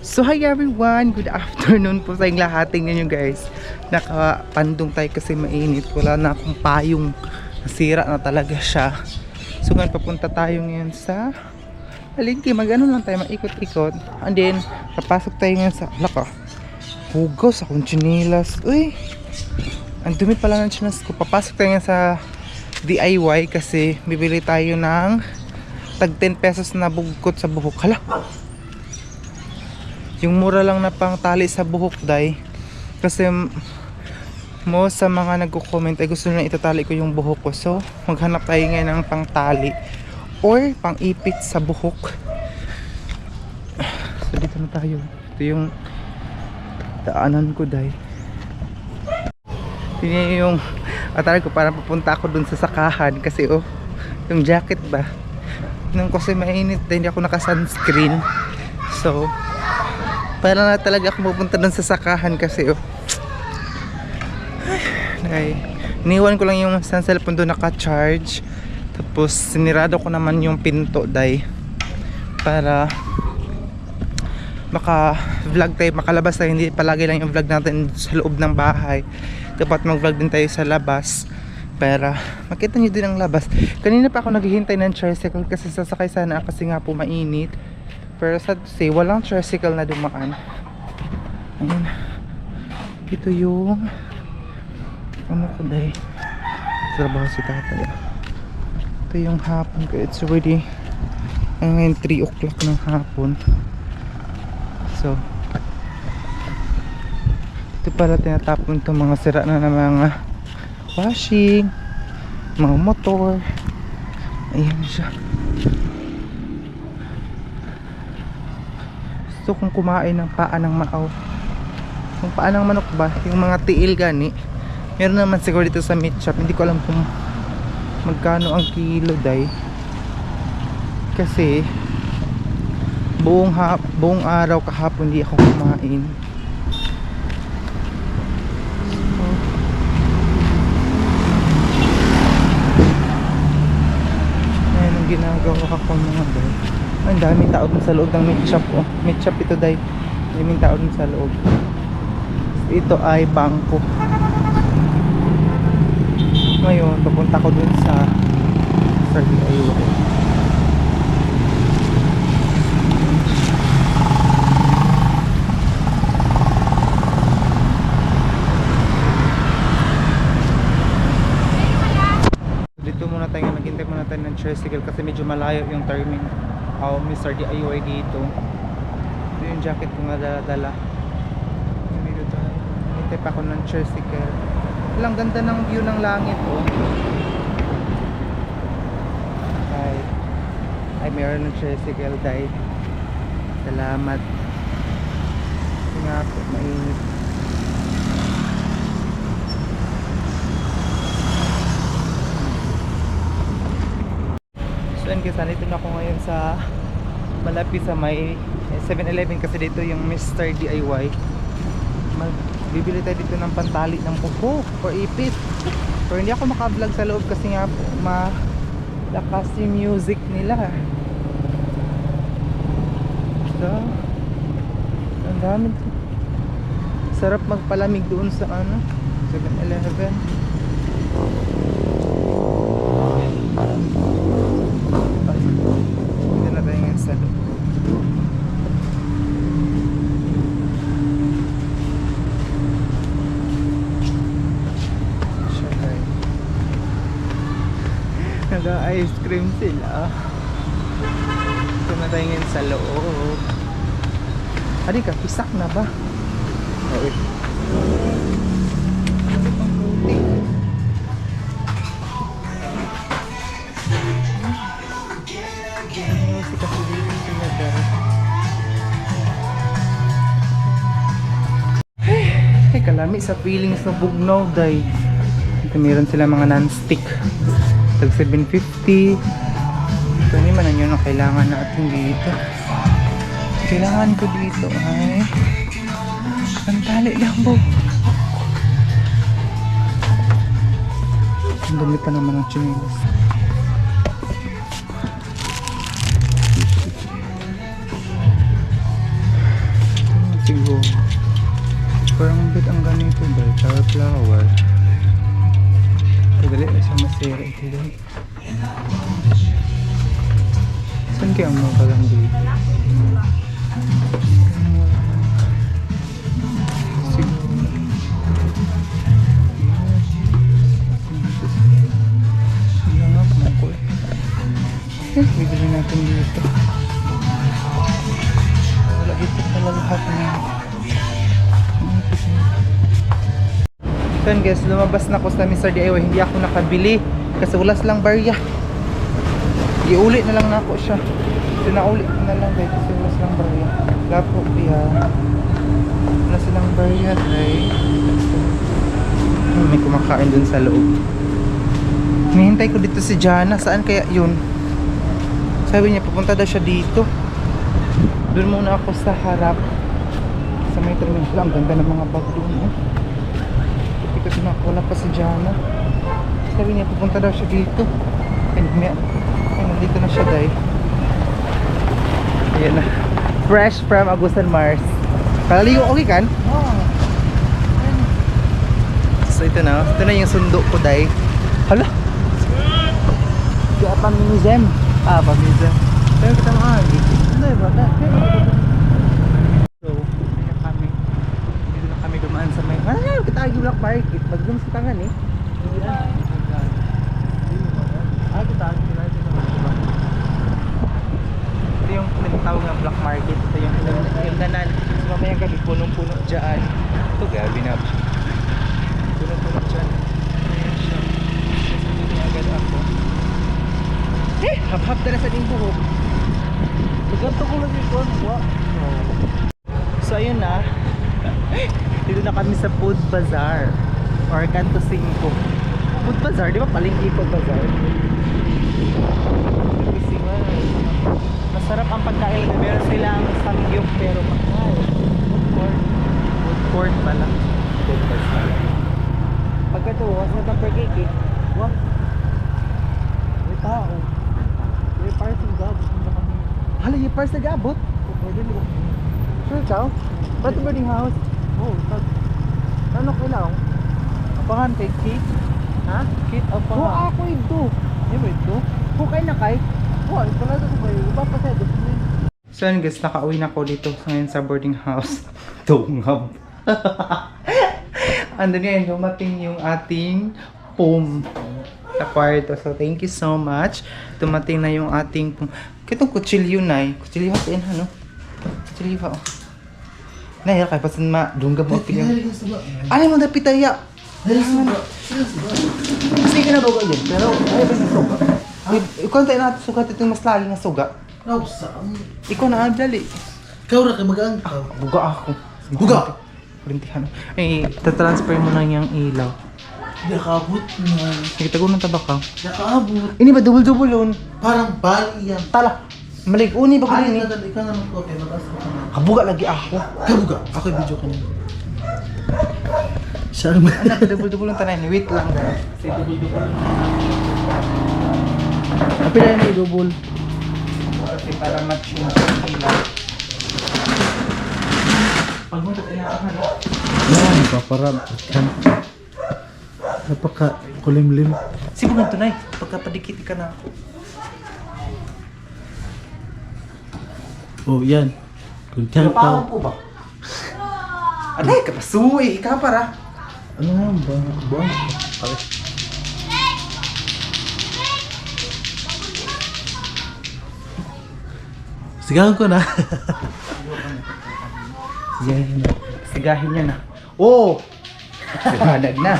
So hi everyone, good afternoon po sa inyong lahat. Tingnan nyo guys, nakapandong tayo kasi mainit. Wala na akong payong, nasira na talaga siya. So ngayon papunta tayo ngayon sa palengke, mag-ano lang tayo, maikot-ikot. And then papasok tayo ngayon sa laka. Hugaw sa akong chinilas. Uy, ang dumi pala ng chinilas ko. Papasok tayo ngayon sa DIY kasi bibili tayo ng tag 10 pesos na bugkot sa buhok. Hala, yung mura lang na pang tali sa buhok day. Kasi mo sa mga nagko-comment ay gusto na itatali ko yung buhok ko. So maghanap tayo ngayon ng pang tali or pang ipit sa buhok. So dito na tayo. Ito yung daanan ko day. Tingnan yung atara ko, para papunta ako dun sa sakahan. Kasi oh, yung jacket ba nung kasi mainit din, hindi ako naka sunscreen. So para na talaga ako pupunta dun sa sakahan kasi oh. Ay, iniwan ko lang yung cellphone doon naka-charge. Tapos sinirado ko naman yung pinto day para maka-vlog tayo, makalabas tayo. Hindi palagi lang yung vlog natin sa loob ng bahay. Dapat mag-vlog din tayo sa labas para makita nyo din ang labas. Kanina pa ako naghihintay ng tricycle kasi sasakay sana kasi nga po mainit. Pero sad to say, walang tricycle na dumaan. Ayun. Ito yung ano ko day, trabaho si tatay. Ito yung hapon ko. It's already ngayon 3 o'clock ng hapon. So ito pala tinatapon itong mga sira na ng mga washing, mga motor. Ayan siya. Gusto kong kumain ng paa ng maaw. Yung paa ng manok ba? Yung mga tiil gani. Meron naman siguro dito sa meat shop. Hindi ko alam kung magkano ang kilo day. Kasi buong araw kahapon hindi ako kumain. Ayan ang ginagawa ko mga day. Ang daming tao dun sa loob ng meat shop. Oh. Meat shop ito day. Daming tao dun sa loob. Ito ay bangko. Ngayon papunta ko dun sa DIY. Dito muna tayo, maghintay muna tayo ng tricycle kasi medyo malayo yung timing. Mr. DIY dito. Ito yung jacket ko nga dala. Dito tayo. Hintay pa ako ng tricycle. Walang ganda ng view ng langit oh. Ay meron ng tricycle dahil salamat. Kasi nga po mainit. So yun guys, nandito na ako ngayon sa malapit sa may 7-Eleven kasi dito yung Mr. DIY. Bibili tayo dito ng pantali ng buhok or ipit. Pero hindi ako maka-vlog sa loob kasi nga po malakas yung music nila. So ang dami. Sarap magpalamig doon sa 7-Eleven. Hindi na tayo ngayon sa loob. Nag-ice cream sila. Ito na tayo ngayon sa loob. Adi ka, pisak na ba? Oh, wait. Music kasi dito sila. Ay, kalami sa feelings na bugnaw day. Ito meron sila mga non-stick. Tag 750. Ito naman yun ang kailangan natin dito. Kailangan ko dito ay pantali lang po. Ang dumi pa naman ang chinelas. Siguro. Parang bit ang ganito ba? Flower. Kadali na siya masira ito. Saan kaya ang mga palang dito? Siguro. Langap mo ko eh. Bibili natin dito. Wala dito pala lahat na. So yun guys, lumabas na ako sa Mr. DIY. Hindi ako nakabili kasi ulas lang barya. Iuli na lang na ako siya. So nauli na lang guys kasi ulas lang barya. Lapo kaya ulas lang barya guys. May kumakain dun sa loob. Hinihintay ko dito si Jana. Saan kaya yun? Sabi niya pupunta daw siya dito. Doon muna ako sa harap sa may terminal. Ang ganda ng mga bag doon eh. Kasi wala pa si Jana. Sabi niya pupunta daw siya dito. And nandito na siya dahil. Ayan na. Fresh from Agusan Mars. Palaligo okay kan? Oo. So ito na. Ito na yung sundo ko dahil. Hala? Kaya pamizem. Pamizem. Kaya kita maagi. Ano yun ba? So, dito na kami dumaan sa may kita agi Black Market. Magdum sa tangan eh. Kita agi na ito. Ito yung tinatawag na Black Market. Ito yung danan. So mamayang gabi punong-puno dyan. Ito gabi na. Punong-puno dyan. Ayan siya. Hindi agad ako. Hap-hap na sa din buhok. Ganto ko lang yung buwan. So ayun na. Dito na kami sa Food Bazaar or Canto 5. Food Bazaar, di ba palengke Food Bazaar? Kasi masarap ang pagkain. Meron silang samgyup pero mahal. Food court pala. Food Bazaar. Pagka ito, was na pang per-cake. Wah. May tao. May parking job. Hala, yung parts nag-abot? Sure, chow? Ba't boarding house? Oh, ano kailangan? Apangan kay Kit? Ha? Kit, apangan? Oo, ako ito. Ano ba ito? Kung kayo na kay? Oo, ito na ito ba yun? Iba pa sa'yo. So yun guys, nakauwi na ako dito ngayon sa boarding house. Tungab. Andun ngayon, dumating yung ating pom sa kwarto. So thank you so much. Dumating na yung ating pom. Kitong kutsilyo na eh. Kutsilyo ha, yan ha no? Kutsilyo ha oh. Nahil kay pasan ma, dungga mo pilang. Ano mo dapit aya? Kasi ka na bago yun, pero ay ba na suga? Ikaw tayo natin sugat itong mas lagi na suga. Ikaw na adali. Ikaw na kayo mag-ang. Buga ako. Buga? Kurintihan. Eh, tatransfer mo na yung ilaw. Nakabot na. Sige, tago ng tabak ka. Nakabot. Ini ba double-double yun? Parang bali yan. Tala. Malig-uni ba ko Ay, din eh? ikaw naman ko. Kaya mag-asa ka na. Kabuga lagi ako. Kabuga. Ako yung video ka na. Saan ba? Anak, double-double lang tanan. Wait lang. Kasi double-double. Apila yan yung double. Kasi para match yung ilaw. Pag mo ito tinakahan. Yan, paparab. Napaka kulimlim. Siguro nga tunay. Pagkapadikit ka na ako. Oh, yan. Kuntiyan Napawang pa. po ba? Aday, kapasuwi. Ika para. Ano nga ba? Buwan. Okay. Sigahan ko na. Sigahin niya. Sigahin niya na. Oh! Sigahanag na.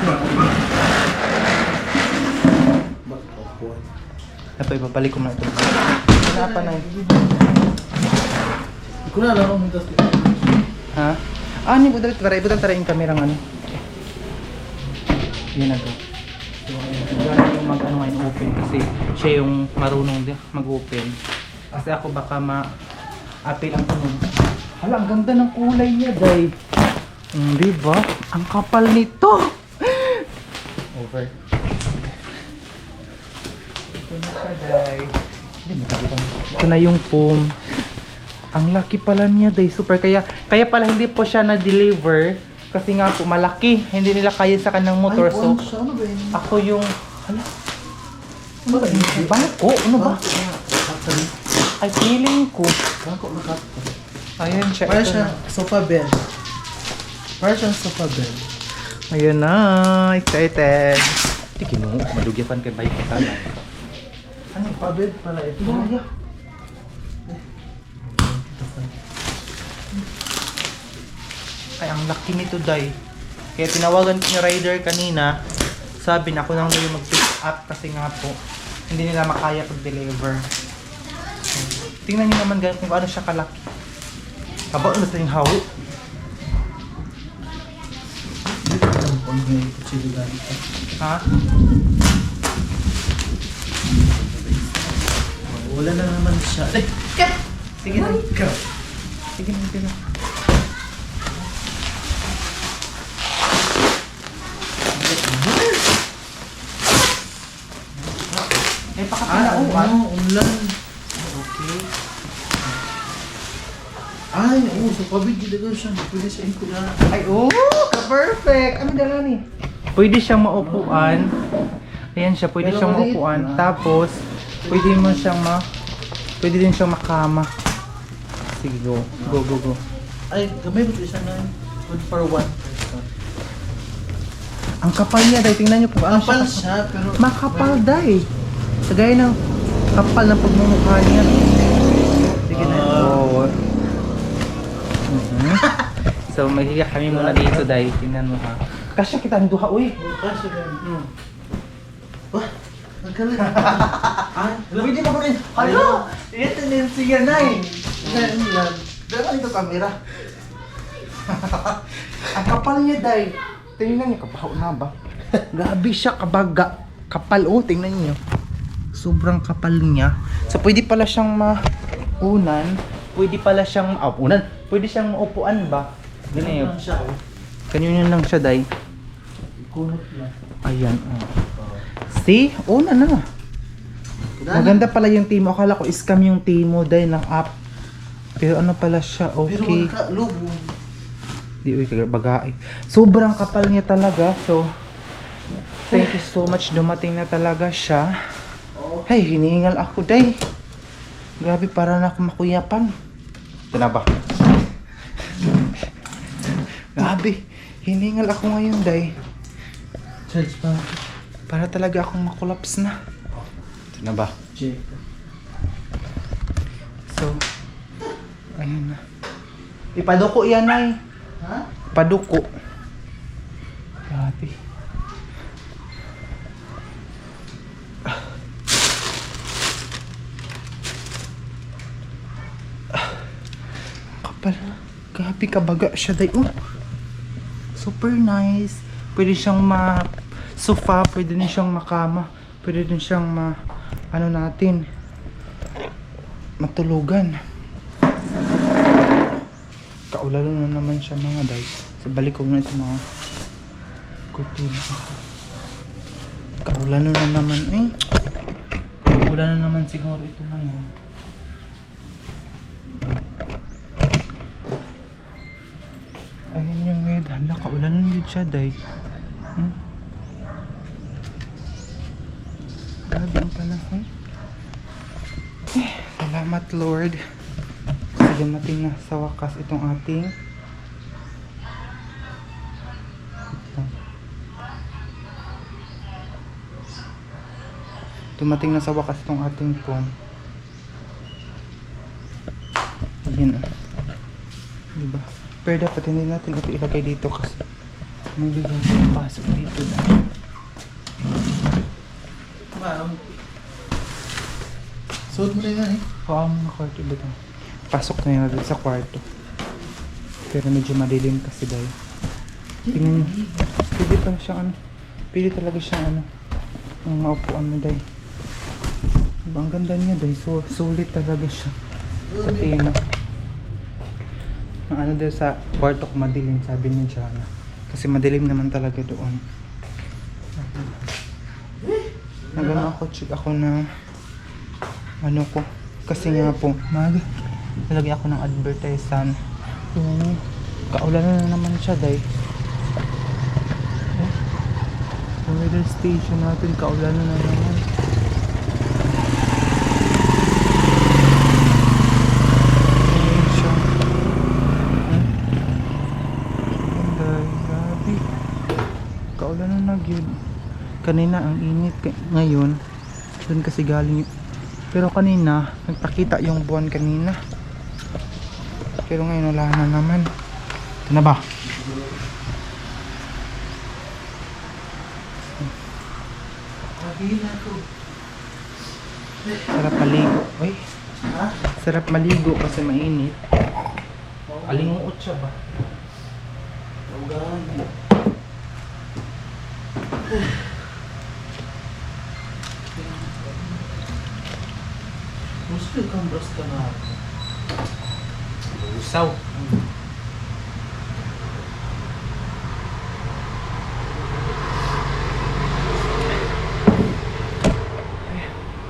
Dapat ipapalik ko na ito. Wala pa na yun. Ikaw na lang ang tas. Ha? Ah, ni budal tara, ibudal tara yung kamerang ano. Yan na to. Siguro yung mag-ano ngayon open kasi siya yung marunong din mag-open. Kasi ako baka ma-apil ang tunog. Hala, ang ganda ng kulay niya, day. Di ba? Ang kapal nito. Over. Ito na siya, day. Ito na yung foam. Ang laki pala niya, day. Super. Kaya pala hindi po siya na-deliver. Kasi nga po, malaki. Hindi nila kaya sa kanang motor. So, Ano ba yun? ako yung... Hala? Ano ba yun? Bangko? Ano ba? Ay, feeling ko. Bangko na kapto. Ayan siya. Para ito siya na. sofa bed. Para siya sofa bed. Ayun na. Excited. Hindi kinuha. Madugyapan kay bike ka na. Ano, sofa bed pala ito? Ay, ang laki nito, day. Kaya tinawagan ko yung rider kanina. Sabi na ako nang daw yung mag-pick up kasi nga po, hindi nila makaya pag-deliver. So, tingnan nyo naman ganun kung ano siya kalaki. Kaba, ano ito yung hawi? Dito ka lang po yung kutsilo ganit. Ha? Wala na naman siya. Ay! Sige na. Sige na, sige na. Eh, pakapinauan. Ulan. Okay. Ay, oo, sofa bed dito siya. Pwede sa inko na. Ay, oh! Ka-perfect! Ano dala ni? Pwede siyang maupuan. Ayan siya, pwede Pero siyang maliit maupuan. na. Tapos, pwede mo siyang pwede din siyang makama. Sige, go. Go, go, go. Ay, gamay ba ito siya na good for one person? Ang kapal niya, dahil tingnan niyo kung ano Kapal siya. siya, pero... Makapal, dahil. Sagaya ng kapal ng pagmumukha niya. Sige na. Oh. So, mahihiya kami muna dito, dahil. Tingnan mo ha. Kasya kita ang duha, uy. Kasi ganun. Wah, ang galing. Ay, Pwede mo rin. Hala! Ito na yung siya na eh. ganun yan. Dala ito camera. Ang kapal niya, day. Tingnan niyo, kapahaw na ba? Grabe siya, kabaga. Kapal, oh, tingnan niyo. Sobrang kapal niya. So, pwede pala siyang maunan. Pwede pala siyang, unan. Pwede siyang maupuan ba? Ganyan yun. Ganun siya, oh. Ganyan lang siya, day. Kunot lang. Ayan, oh. See? Una na. Maganda pala yung Timo. Akala ko scam yung Timo dahil ng app. Pero ano pala siya, Pero okay. wala ka, lubo. Di, uy, bagay. Sobrang kapal niya talaga. So, thank you so much. Dumating na talaga siya. Hey, hinihingal ako, day. Grabe, para na ako makuyapan. Ito na ba? Grabe, hinihingal ako ngayon, day. Charge pa. Para talaga akong makulaps na. Ito na ba? Check. So, ayun na. Ipaduko yan, ay. Ha? Paduko. Grabe. Kapal. Grabe kabaga siya, day. Oh. Super nice. Pwede siyang sofa, pwede din siyang makama. Pwede din siyang ano natin, matulugan. Kaulalo na naman siya mga day. So balik ko na ito mga kurtina. Kaulalo na naman eh. Kaulalo na naman siguro ito ngayon. Ayun yung weird. Hala, kaulalo na yun siya day. Grabe ang panahon. Salamat Lord. Kasi dumating na sa wakas itong ating phone. Ayan. Diba? Pero dapat hindi natin ito ilagay dito kasi may biglang pasok dito na. Suot mo na yan eh. Oo, mga kwarto ba ito? Pasok na yun sa kwarto. Pero medyo madilim kasi dahil. Tingnan nyo. Pwede pala siyang ano. Pwede talaga siyang ano. Ang maupuan mo dahil. Diba, ang ganda niya dahil. So, sulit talaga siya. Pati na. Ang ano dahil sa kwarto ko madilim, sabi niya siya. Kasi madilim naman talaga doon. Nagano ako, check ako na ano ko. Kasi nga po, Nilagyan ako ng advertisement. Kaulanan na naman siya, day. Yung weather station natin, kaulanan na naman. Ayan siya. Day, grabe. Kaulanan na yun. Kanina ang init. Ngayon, doon kasi galing. Pero kanina, nagpakita yung buwan kanina. Pero ngayon wala na naman. Ito na ba? Sarap maligo. Uy. Ha? Sarap maligo kasi mainit. Alinguot siya ba? Tawgan. Gusto kang basta na ako. Usaw.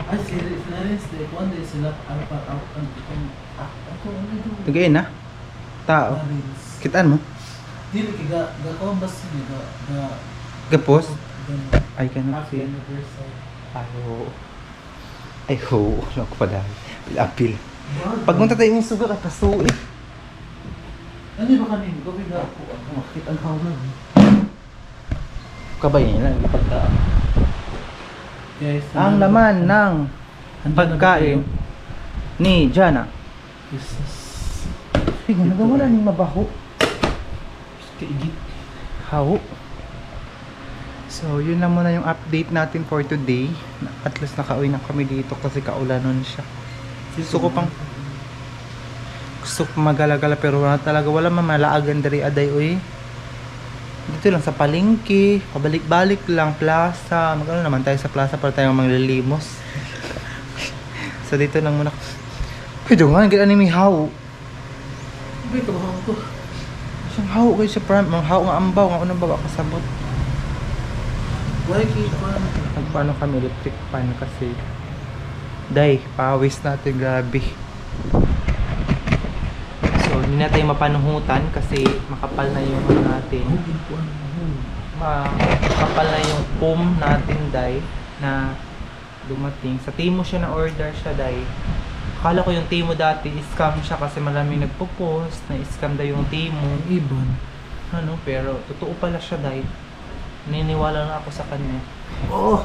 Ay, si Florence, day one day sila alpat ako ano doon? Tagayin na. Tao. Florence. Kitaan mo? Dili kiga gakon basta ni ga Gapos? ga I cannot happy see. anniversary. Ay ho. Ano ako pa dahil? Apil. Pag munta tayo yung suga ka pasuit. Ano ba kanin? Gawin na ako. Makit ang hawlan. Kabay niya lang ipagdaan. Guys, Ang laman ng pagkain ni Jana. Jesus. Sige, nagawala ni mabaho. Kaigit. How? So, yun lang muna yung update natin for today. At least nakauwi na kami dito kasi kaulanon siya. Gusto ko magalagala pero wala talaga. Wala mamalaagan dari aday uy. Dito lang sa palengke, pabalik-balik lang, plaza. Magano naman tayo sa plaza para tayo manglilimos. So dito lang muna. Pwede nga, gano'n ni may haw. Uy, kabahan ko. Siyang haw kayo sa pram. Mga haw nga ambaw, nga unang baba kasabot. Why keep on? Nagpaano kami electric fan kasi day, pawis natin grabe. So, hindi na tayo mapanuhutan kasi makapal na yung ano natin. Makapal na yung foam natin, day, na dumating. Sa Timo siya na order siya, day. Akala ko yung Timo dati, scam siya kasi maraming nagpo-post na scam daw yung Timo. Ibon. Ano, pero totoo pala siya, day. Niniwala na ako sa kanya. Oh!